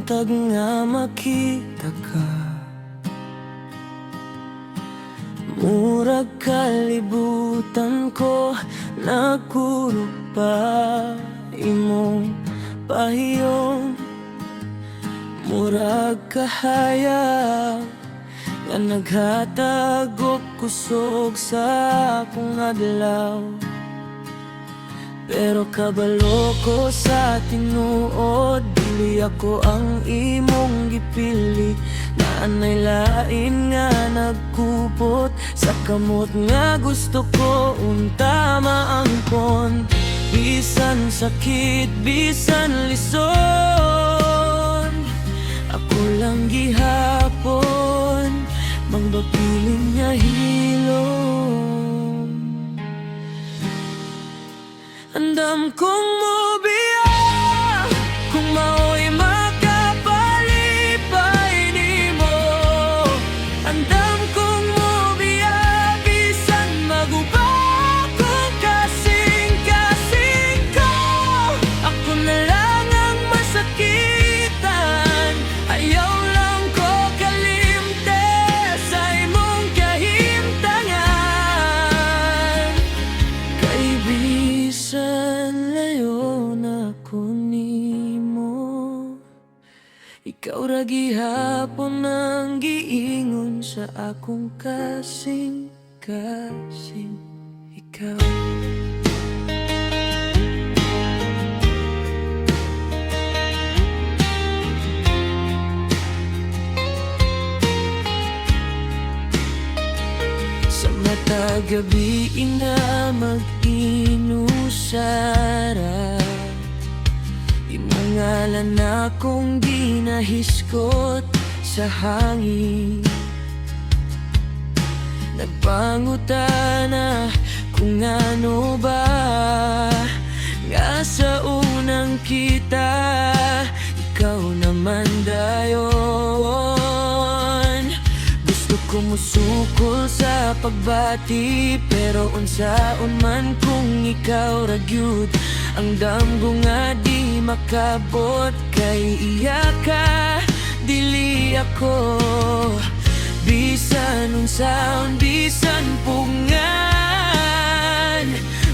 buntag nga makita ka. Murag kalibutan ko, nagkurog pa imong pahiyong. Murag kahayag nga naghatag og kusog sa akong adlaw. Pero kabalo ko sa tinuod, dili ako ang imong gipili. Naanay lain nga nagkupot sa kamot nga gusto ko unta maangkon. Bisan sakit, bisan lison, ako lang gihapon mangbapiling nga hilom. Andam kong mobiya kung mao'y makapalipay nimo. Andam kong mobiya bisan maguba kung kasing-kasing ko. Ako na lang ang masakitan, ayaw lang ko kalimte sa imong kahimtangan. Kay bisan layo na ko nimo, ikaw ra gihapon ang giingon sa akong kasing-kasing ikaw. Sa mata gabi na mag-inusara, imangalan akong ginahiskot sa hangin. Nagpangutana kung ano ba nga sa unang kita, ikaw naman dayon. Gusto ko musukol sa pagbati, pero unsaon man kung ikaw ra gyud ang damgo nga di makabot. Kay iya ka, dili ako. Bisan unsaon, bisan pungan,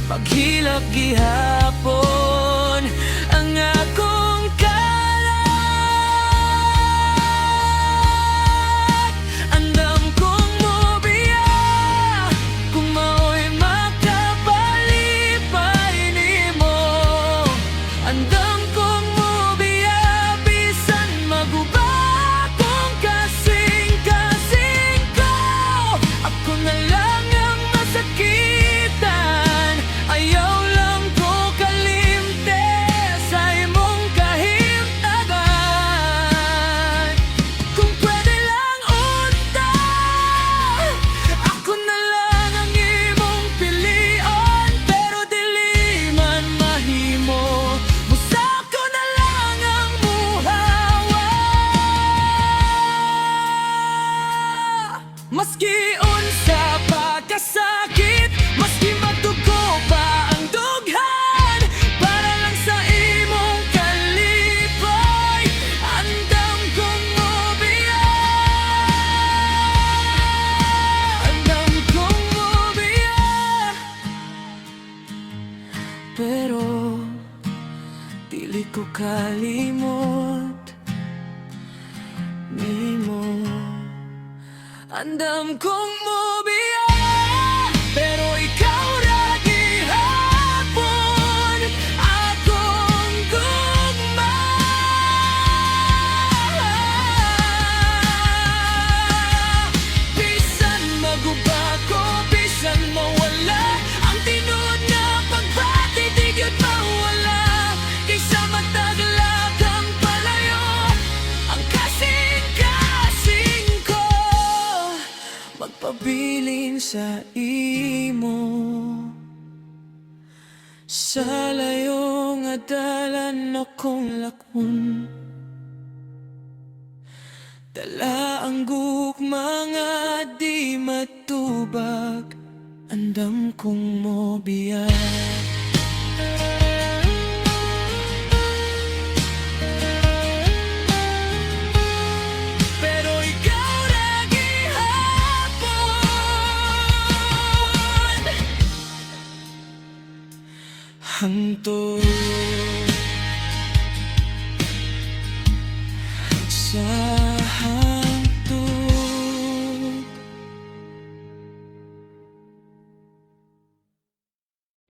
paghilak gihapon ang akong kalat. Andam kong mobiya kung mao'y makapalipay nimo. Andam kong mobiya bisan maguba kung kasing-kasing ko. Ako na lang ang masakitan, ayaw lang ko kalimte sa imong kahimtagan. Kung pwede lang unta, ako na lang ang imong pilion. Pero dili man mahimo, busa ko na lang ang muhawa. Maski unsa pa kasakit, maski magdugo pa ang dughan, para lang sa imong kalipay. Andam kong mobiya, andam kong mobiya. Pero dili ko kalimot nimo. Andam kong mobiya, pero ikaw ra gihapon akong gugma. Bisan maguba ko, bisan mawala ang tinuod nga pagbati, di gyud mawala. Kaysa matagla kang palayo, ang kasing-kasing ko magpabilin sa imo. Sa layo nga dalan akong lakon, dala ang gugma nga di matubag. Andam kong mobiya. hantod sa